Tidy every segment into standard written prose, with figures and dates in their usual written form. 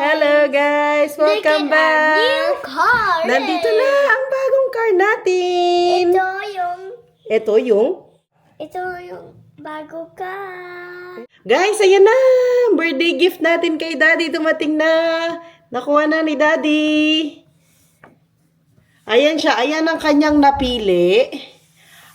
Hello guys! Welcome Look at our new back! car! Nandito na ang bagong car natin! Ito yung Ito bago car. Guys, ayan na! Birthday gift natin kay Daddy. Dumating na! Nakuha na ni Daddy. Ayan siya. Ayan ang kanyang napili.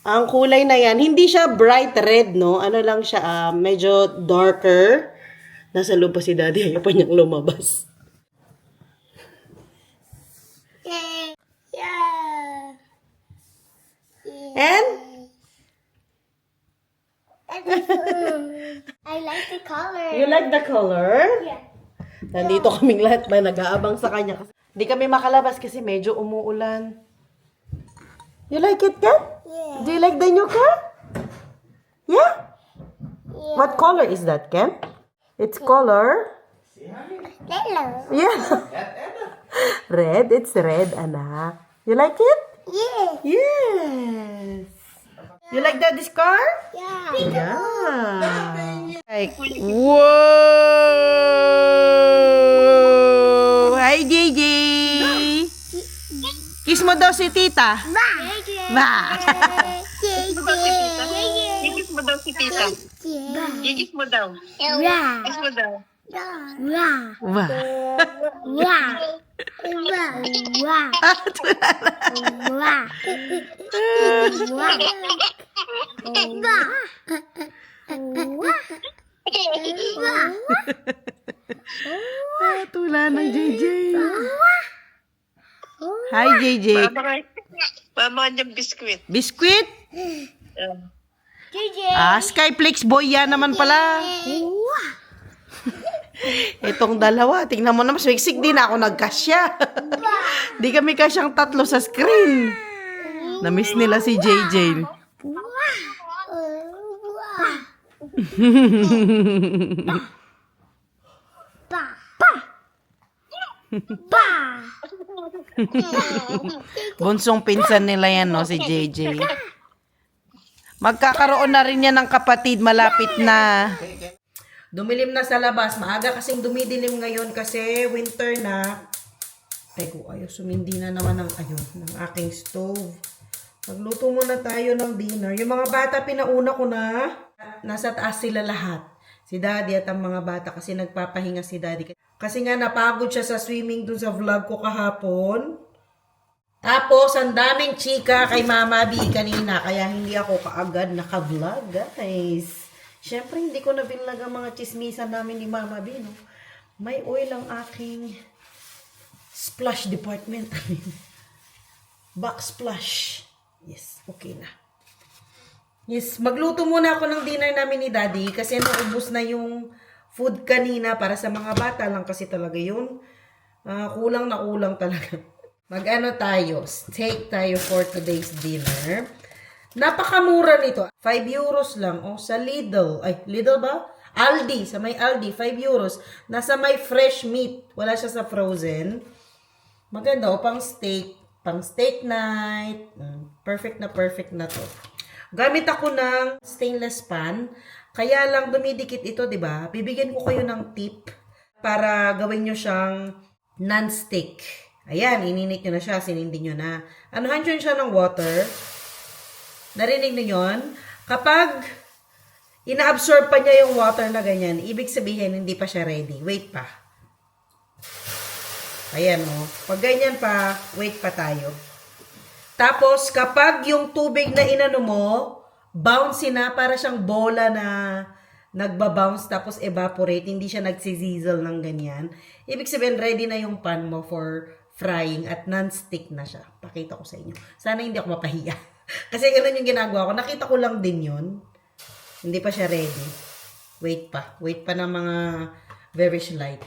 Ang kulay na yan. Hindi siya bright red, no? Ano lang siya, medyo darker. Nasa loob pa si Daddy. Ayaw pa niyang lumabas. Yay! Yeah! And? I like the color. You like the color? Yeah. Nandito kaming lahat na nag-aabang sa kanya. Hindi kami makalabas kasi medyo umuulan. You like it, Kat? Yeah. Do you like the new car? Yeah? What color is that, Ken? It's color? Hello. Yeah. Red. It's red, anak. You like it? Yeah. Yes. You like Daddy's car? Yeah. Yeah. Like, whoa! Hi, JJ! Kiss mo daw si tita. Ba! Gigis mo daw si tita. Gigis mo daw. Yeah. Gigis mo daw. Wow. Ba! Wow. Wow. Wow. Wow. Wow. Tula ng JJ. Hi, JJ. Mama niyang biskwit. Biscuit? JJ. Skyflakes boy yan naman pala. Itong dalawa, tingnan mo naman, swiksik din ako nagkasya. Di kami kasyang tatlo sa screen. Na-miss nila si JJ. Bunsong pinsan nila yan, no, si JJ. Magkakaroon na rin yan ng kapatid, malapit na. Dumilim na sa labas. Maaga kasing dumidilim ngayon kasi winter na. Ay ko, sumindi na naman ng aking stove. Magluto muna tayo ng dinner. Yung mga bata, pinauna ko na. Nasa taas sila lahat. Si Daddy at ang mga bata kasi nagpapahinga si Daddy. Kasi nga napagod siya sa swimming dun sa vlog ko kahapon. Tapos, ang daming chika kay Mama B kanina. Kaya hindi ako kaagad naka-vlog, guys. Siyempre, hindi ko na binlag ang mga chismisan namin ni Mama B, no? May oil ang aking splash department. Backsplash. Yes, okay na. Yes, magluto muna ako ng dinner namin ni Daddy kasi naubos na yung food kanina para sa mga bata lang kasi talaga yun. Kulang na kulang talaga. Mag-ano tayo? Steak tayo for today's dinner. Napakamura nito. 5 euros lang. Oh, sa Lidl. Ay, Lidl ba? Aldi. Sa may Aldi, 5 euros. Nasa may fresh meat. Wala siya sa frozen. Maganda. O, pang steak. Pang steak night. Perfect na to. Gamit ako ng stainless pan. Kaya lang dumidikit ito, di ba? Bibigyan ko kayo ng tip para gawin nyo siyang non-stick. Ayan, ininit nyo na siya. Sinindi nyo na. Anuhan nyo siya ng water. Narinig nyo yun? Kapag ina-absorb pa niya yung water na ganyan, ibig sabihin, hindi pa siya ready. Wait pa. Ayan, o. Pag ganyan pa, wait pa tayo. Tapos, kapag yung tubig na inano mo, bouncy na, para siyang bola na nagbabounce, tapos evaporate, hindi siya nagsisizzle ng ganyan. Ibig sabihin, ready na yung pan mo for frying at non-stick na siya. Pakita ko sa inyo. Sana hindi ako mapahiya. Kasi ganun yung ginagawa ko. Nakita ko lang din yun. Hindi pa siya ready. Wait pa. Wait pa ng mga very slight.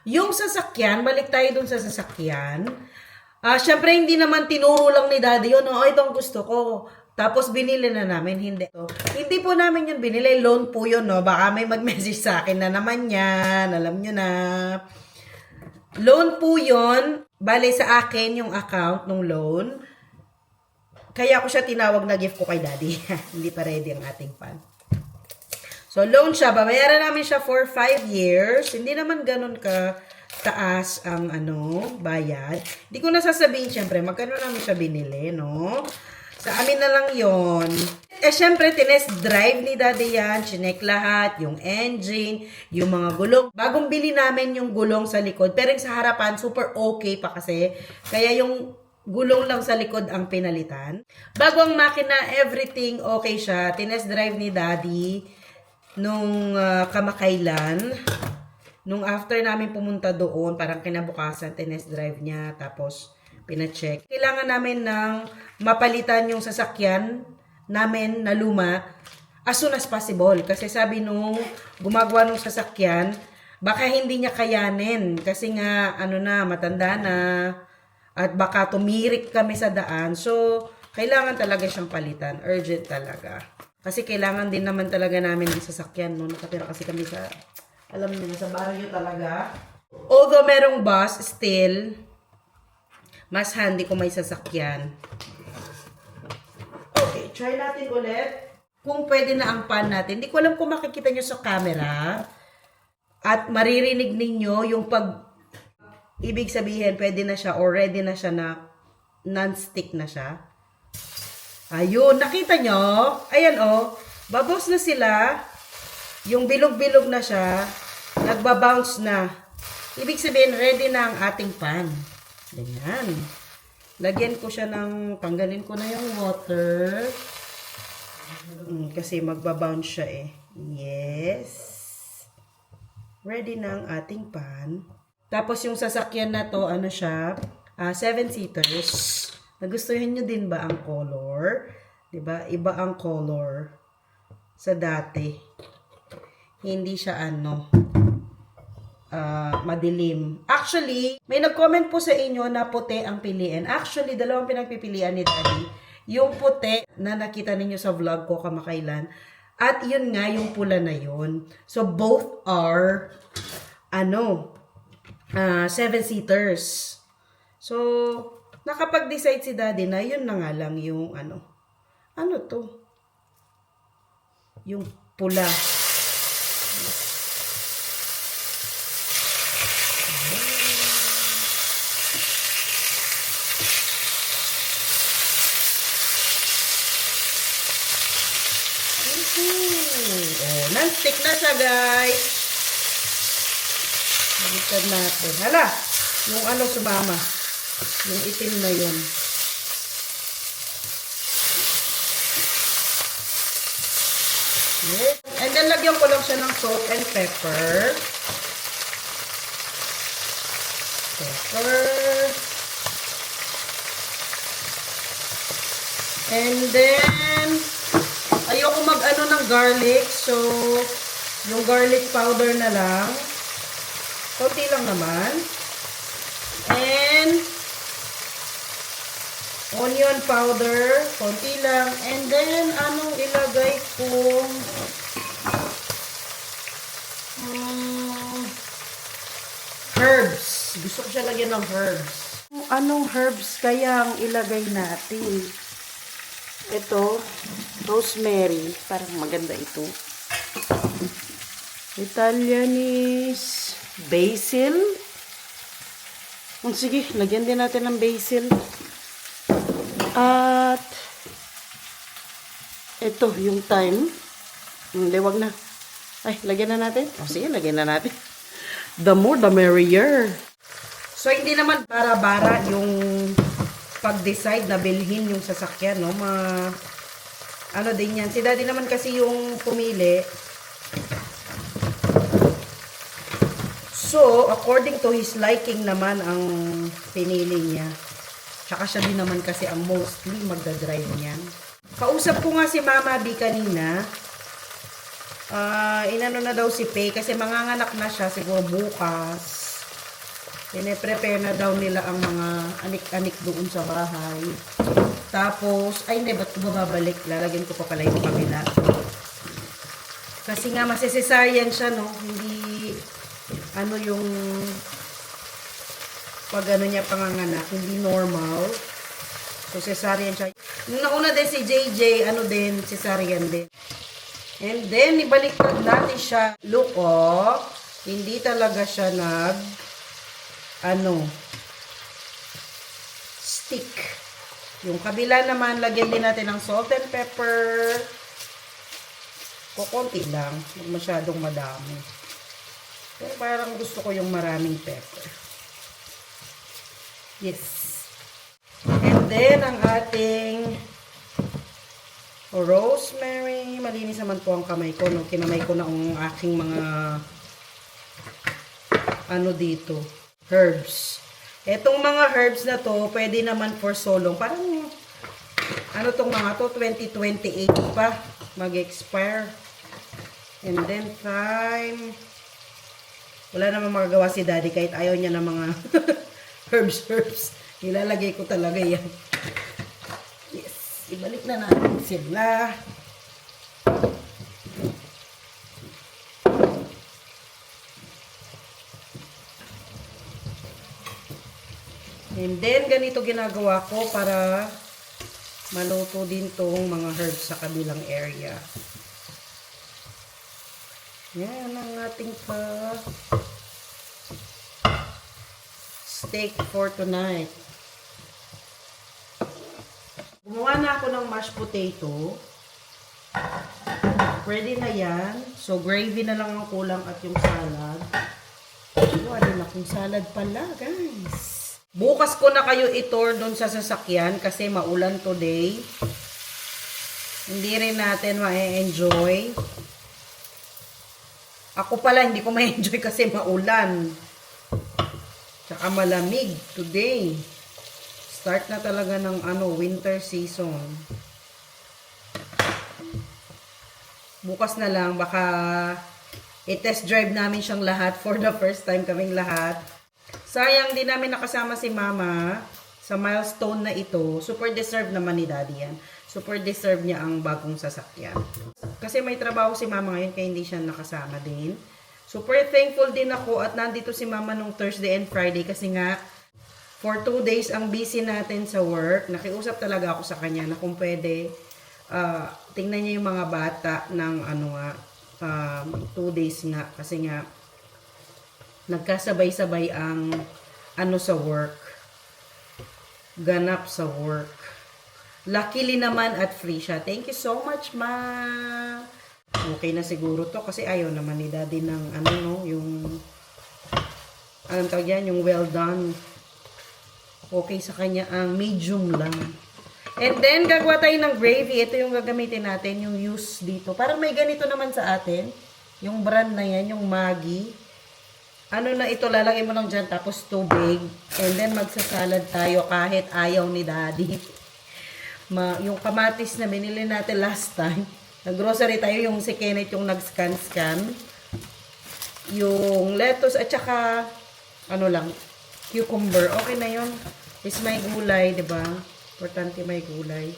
Yung sasakyan, balik tayo dun sa sasakyan. Syempre, hindi naman tinuro lang ni Daddy yun. Oh, itong gusto ko. Tapos, binili na namin. Hindi po namin yun binili. Loan po yun, no? Baka may mag-message sa akin na naman yan. Alam nyo na. Loan po yun. Bale, sa akin yung account ng loan. Kaya ako siya tinawag na gift ko kay Daddy. Hindi pa ready ang ating pan. So, loan siya. Babayaran namin siya for 5 years. Hindi naman ganun ka taas ang bayad. Hindi ko nasasabihin, syempre, magkano namin siya binili, no? Sa amin na lang yon. Syempre, tinest drive ni Daddy yan. Chinek lahat, yung engine, yung mga gulong. Bagong bili namin yung gulong sa likod. Pero yung sa harapan, super okay pa kasi. Kaya yung gulong lang sa likod ang pinalitan. Bago ang makina, everything okay siya. Tinest drive ni Daddy nung kamakailan. Nung after namin pumunta doon, parang kinabukasan, tinest drive niya. Tapos, pina-check. Kailangan namin ng mapalitan yung sasakyan namin na luma as soon as possible. Kasi sabi nung gumagawa ng sasakyan, baka hindi niya kayanin. Kasi nga, matanda na. At baka tumirik kami sa daan. So, kailangan talaga siyang palitan. Urgent talaga. Kasi kailangan din naman talaga namin ng sasakyan. No? Nakatira kasi kami sa, alam niyo, sa barrio talaga. Although merong bus, still, mas handy kung may sasakyan. Okay, try natin ulit. Kung pwede na ang pan natin. Hindi ko alam kung makikita nyo sa camera. At maririnig ninyo yung ibig sabihin, pwede na siya or ready na siya na non-stick na siya. Ayun, nakita nyo? Ayan babos na sila. Yung bilog-bilog na siya. Nagbabounce na. Ibig sabihin, ready na ang ating pan. Ganyan. Lagyan ko siya tanggalin ko na yung water. Kasi magbabounce siya eh. Yes. Ready na ang ating pan. Tapos yung sasakyan na to, siya? 7-seaters. Nagustuhan nyo din ba ang color? Diba? Iba ang color sa dati. Hindi siya madilim. Actually, may nag-comment po sa inyo na puti ang piliin. Actually, dalawang pinagpipilian ni Daddy. Yung puti na nakita ninyo sa vlog ko kamakailan. At yun nga, yung pula na yun. So, both are 7-seaters. So, nakapag-decide si Daddy na yun na nga lang yung yung pula. Non-stick na siya, guys. Baliktad natin. Hala, yung sumama. Yung itim na yun. Yes. And then, lagyan ko lang siya ng salt and pepper. And then, ayoko ng garlic. So, yung garlic powder na lang. Konti lang naman. And, onion powder. Konti lang. And then, ilagay ko? Herbs. Gusto ko siya lagyan ng herbs. Anong herbs kaya ang ilagay natin? Ito, rosemary. Parang maganda ito. Italianese. Basil. Sige, lagyan din natin ng basil. At, ito, yung thyme. Hindi, wag na. Ay, lagyan na natin. Sige, lagyan na natin. The more, the merrier. So, hindi naman bara-bara yung pag-decide na bilhin yung sasakyan, no? Din yan. Si Daddy naman kasi yung pumili. So, according to his liking naman ang pinili niya. Tsaka siya din naman kasi ang mostly magdadrive niyan. Kausap ko nga si Mama B kanina. Inano na daw si Pei kasi manganganak na siya siguro bukas. Pine-prepare na daw nila ang mga anik-anik doon sa bahay. Tapos, ay hindi, ba't ko babalik? Lalagyan ko pa pala yung kabila. Kasi nga, masisesaryan siya, no? Hindi, yung pag niya panganganak, hindi normal. So, cesarean siya. Nung nauna din si JJ, din, cesarean din. And then, ibaliktad natin siya. Look, oh. Hindi talaga siya stick. Yung kabila naman, lagyan din natin ng salt and pepper. Kukunti lang. Huwag masyadong madami. Pero parang gusto ko yung maraming pepper. Yes. And then, ang ating rosemary. Malinis naman po ang kamay ko. No? Kinamay ko na ang aking mga dito. Herbs. Etong mga herbs na to, pwede naman for so long. Parang, tong mga to, 2028 pa. Mag-expire. And then, thyme. Wala naman magagawa si daddy kahit ayaw niya ng mga herbs. Ilalagay ko talaga yan. Yes. Ibalik na natin sila. And then, ganito ginagawa ko para maluto din tong mga herbs sa kabilang area. Yan ang ating steak for tonight. Gumawa na ako ng mashed potato. Ready na yan. So, gravy na lang ang kulang at yung salad. Gawa din akong salad pala, guys. Bukas ko na kayo i-tour doon sa sasakyan kasi maulan today. Hindi rin natin ma-enjoy. Ako pala, hindi ko ma-enjoy kasi maulan. Tsaka malamig today. Start na talaga ng winter season. Bukas na lang, baka i-test drive namin siyang lahat for the first time kaming lahat. Sayang din namin nakasama si Mama sa milestone na ito. Super deserve naman ni Daddy yan. Super deserve niya ang bagong sasakyan. Kasi may trabaho si Mama ngayon kaya hindi siya nakasama din. Super thankful din ako at nandito si Mama nung Thursday and Friday kasi nga for 2 days ang busy natin sa work. Nakiusap talaga ako sa kanya na kung pwede tingnan niya yung mga bata ng 2 days nga kasi nga nagkasabay-sabay ang sa work. Ganap sa work. Luckily naman at free siya. Thank you so much, Ma. Okay na siguro to kasi ayaw naman ni Daddy ng yung anong tawag yan, yung well done. Okay sa kanya ang medium lang. And then, gagawa tayo ng gravy. Ito yung gagamitin natin, yung use dito. Parang may ganito naman sa atin. Yung brand na yan, yung Maggi. Na ito, lalagay mo lang dyan, tapos tubig. And then, magsasalad tayo kahit ayaw ni Daddy. Yung kamatis na binili natin last time. Nag-grocery tayo, yung si Kenneth yung nag-scan-scan. Yung lettuce at saka, cucumber. Okay na yun. Is may gulay, diba? Importante may gulay.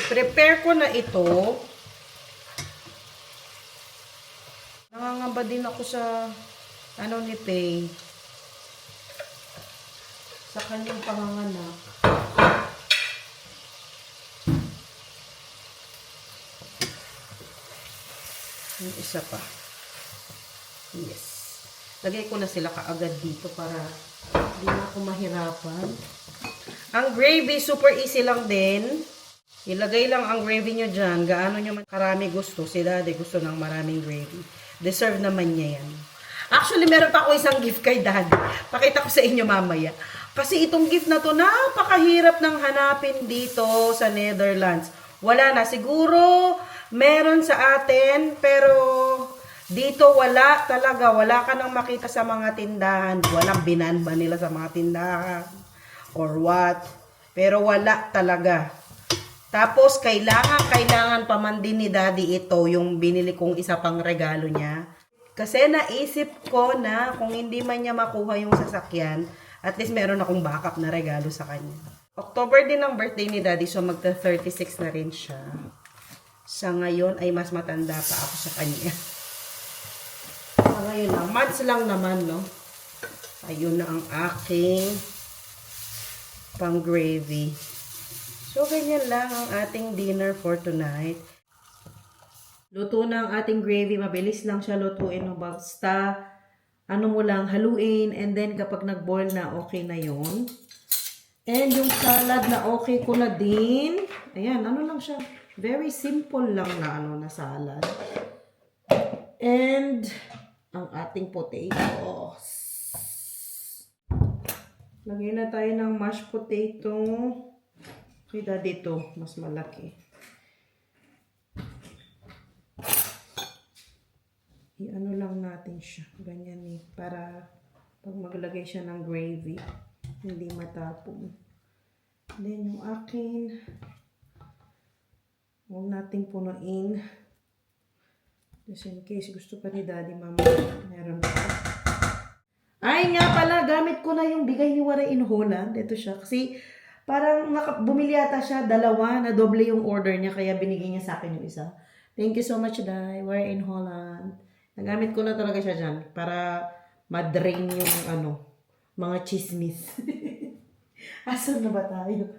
I-prepare ko na ito. Nangangamba din ako sa ni Pay. Sa kanyang panganganak. Yung isa pa. Yes. Lagay ko na sila kaagad dito para hindi na ako mahirapan. Ang gravy, super easy lang din. Ilagay lang ang gravy nyo dyan. Gaano nyo karami gusto. Si Daddy gusto ng maraming gravy. Deserve naman niya yan. Actually, meron pa ako isang gift kay Daddy. Pakita ko sa inyo mamaya. Kasi itong gift na to, napakahirap nang hanapin dito sa Netherlands. Wala na. Siguro, meron sa atin, pero dito wala talaga. Wala ka nang makita sa mga tindahan. Walang binanba nila sa mga tindahan. Or what. Pero wala talaga. Tapos, kailangan pa man din ni Daddy ito, yung binili kong isa pang regalo niya. Kasi naisip ko na kung hindi man niya makuha yung sasakyan, at least meron akong backup na regalo sa kanya. October din ang birthday ni Daddy, so magta-36 na rin siya. Sa ngayon ay mas matanda pa ako sa kanya. Sa ngayon lang, months lang naman, no? Ayun na ang aking pang gravy. So, ganyan lang ang ating dinner for tonight. Luto na ang ating gravy. Mabilis lang siya lutuin. No? Basta, ano mo lang, haluin. And then, kapag nag-boil na, okay na yon. And yung salad na okay ko na din. Ayan, ano lang siya. Very simple lang na na salad. And, ang ating potatoes. Lagyan na tayo ng mashed potato. Kaya dito, mas malaki. I-ano lang natin siya. Ganyan eh. Para pag maglagay siya ng gravy, hindi matapong. Then yung akin, huwag nating punuin. Just in case gusto pa ni Daddy, Mama, meron pa. Ay nga pala, gamit ko na yung bigay ni Wara in Holland. Ito siya. Kasi parang bumili ata siya, dalawa, na doble yung order niya, kaya binigay niya sa akin yung isa. Thank you so much, Dai. Wara in Holland. Nagamit ko na talaga siya dyan para ma-drain yung mga chismis. Asan na ba tayo?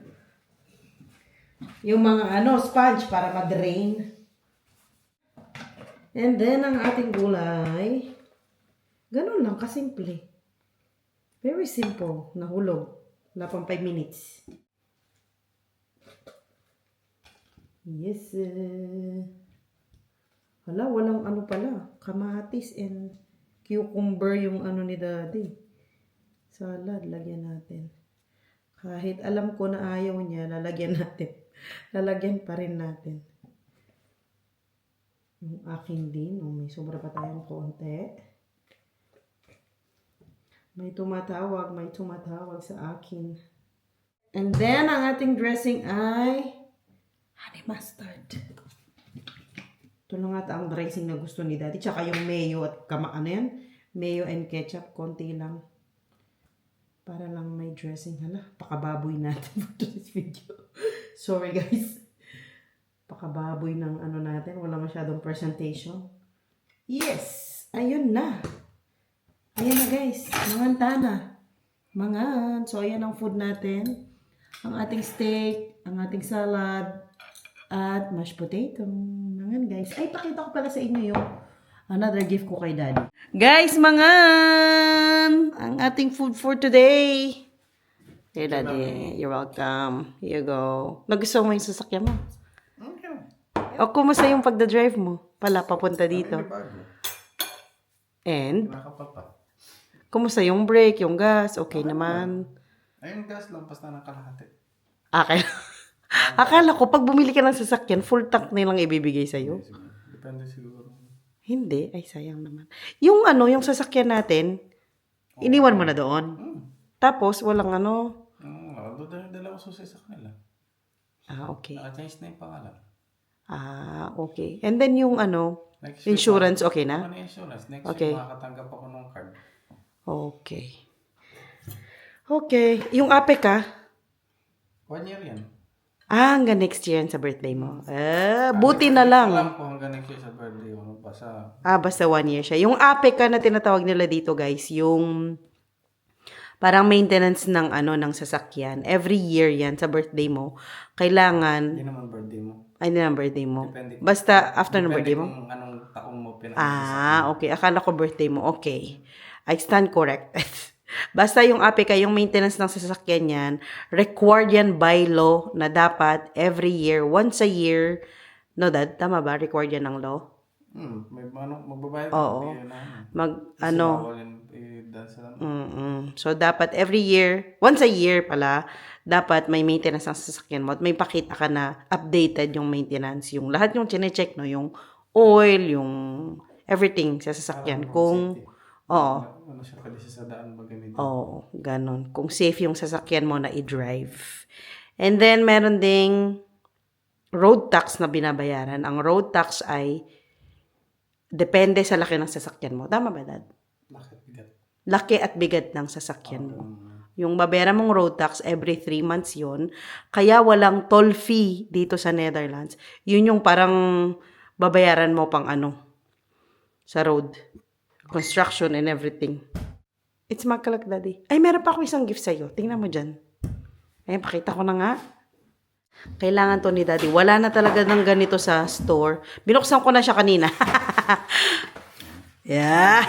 Yung mga sponge para ma-drain. And then, ang ating gulay, ganun lang, kasimple. Very simple. Nahulog. Wala pang 5 minutes. Yes. Hala, walang pala. Kamatis and cucumber yung ni Daddy. Salad, lagyan natin. Kahit alam ko na ayaw niya, lalagyan natin. Lalagyan pa rin natin. Yung akin din. May sobra pa tayong konti. May tumatawag sa akin. And then, ang ating dressing ay honey mustard. Ito lang ata ang dressing na gusto ni Daddy. Tsaka yung mayo at mayo and ketchup, konti lang. Para lang may dressing. Hala, pakababoy natin for this video. Sorry guys. Pakababoy ng natin. Wala masyadong presentation. Yes! Ayun na. Ayan na guys. Manganta na. So, ayan ang food natin. Ang ating steak, ang ating salad, at mashed potato. Mangan guys. Ay, pakita ko pala sa inyo yung another gift ko kay Daddy. Guys, mangan! Ang ating food for today. Here, Daddy. You're welcome. Here you go. Nagustuhan mo yung sasakyan mo? Okay. O, kumusta yung pagdadrive mo? Pala, papunta dito. And, Nakapapa. kumusta yung brake, yung gas? Okay naman. Ayun, gas lang, basta ng kalahati. Okay. Akala ko, pag bumili ka ng sasakyan, full tank nilang ibibigay sa'yo. Depende siguro. Hindi. Ay, sayang naman. Yung yung sasakyan natin, iniwan mo na doon. Tapos, walang Dala ko susi sa kanila. okay. Naka-change na yung pangalan. Okay. And then yung Next week, insurance, okay na? Ano yung insurance? Next Okay. week, makakatanggap ako ng card. Okay. Okay. Yung APEC 1 year yan. hanggang next year yan sa birthday mo. Buti na lang. Alam ko hanggang next year sa birthday ko. Basta 1 year siya. Yung APEC na tinatawag nila dito, guys, yung parang maintenance ng ng sasakyan. Every year yan sa birthday mo. Kailangan, Hindi naman birthday mo. ay, hindi ng birthday mo. Depende. Basta after ng Depende birthday mo. kung anong taong mo pinag-sasakyan. Okay. Akala ko birthday mo. Okay. I stand corrected. Basta yung APEC, yung maintenance ng sasakyan yan, required yan by law na dapat every year, once a year. No, Dad? Tama ba? Required yan ng law? May magbabayad Oo. Kasi bawal yan i-dance sa So, dapat every year, once a year pala, dapat may maintenance ng sasakyan mo at may pakita ka na updated yung maintenance. Yung lahat yung chinecheck, no? Yung oil, yung everything sa sasakyan. Kung, Ano siya kalisa sa daan ba ganito? ganon. Kung safe yung sasakyan mo na i-drive. And then, meron ding road tax na binabayaran. Ang road tax ay depende sa laki ng sasakyan mo. Tama ba, Dad? Bakit bigat? Laki at bigat ng sasakyan mo. Yung babayaran mong road tax, every 3 months yon. Kaya walang toll fee dito sa Netherlands. Yun yung parang babayaran mo pang sa road. Construction and everything. It's makalak, Daddy. Ay, meron pa ako isang gift sa'yo. Tingnan mo dyan. Ay, pakita ko na nga. Kailangan to ni Daddy. Wala na talaga ng ganito sa store. Binuksan ko na siya kanina. Yeah.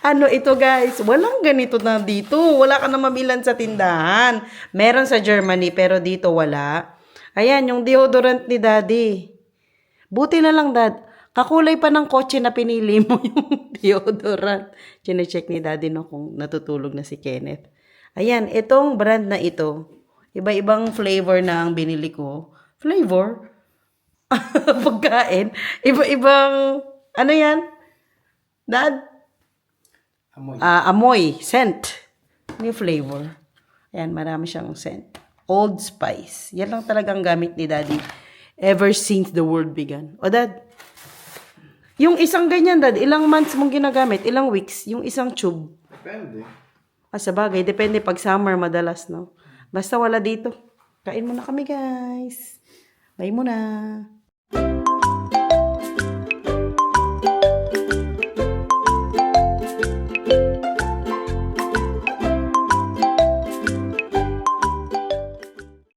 Ano ito guys? Walang ganito na dito. Wala ka na mabilan sa tindahan. Meron sa Germany pero dito wala. Ayan, yung deodorant ni Daddy. Buti na lang, Dad. Kakulay pa ng kotse na pinili mo yung deodorant. Chine-check ni Daddy no kung natutulog na si Kenneth. Ayan, itong brand na ito. Iba-ibang flavor na ang binili ko. Flavor? Pagkain? Iba-ibang, ano yan? Dad? Amoy. Amoy. Scent. New flavor. Ayan, marami siyang scent. Old Spice. Yan lang talagang gamit ni Daddy ever since the world began. O, Dad? Yung isang ganyan, Dad, ilang months mong ginagamit? Ilang weeks? Yung isang tube? Depende. Sa bagay, depende pag summer madalas, no? Basta wala dito. Kain muna kami, guys. Bye muna.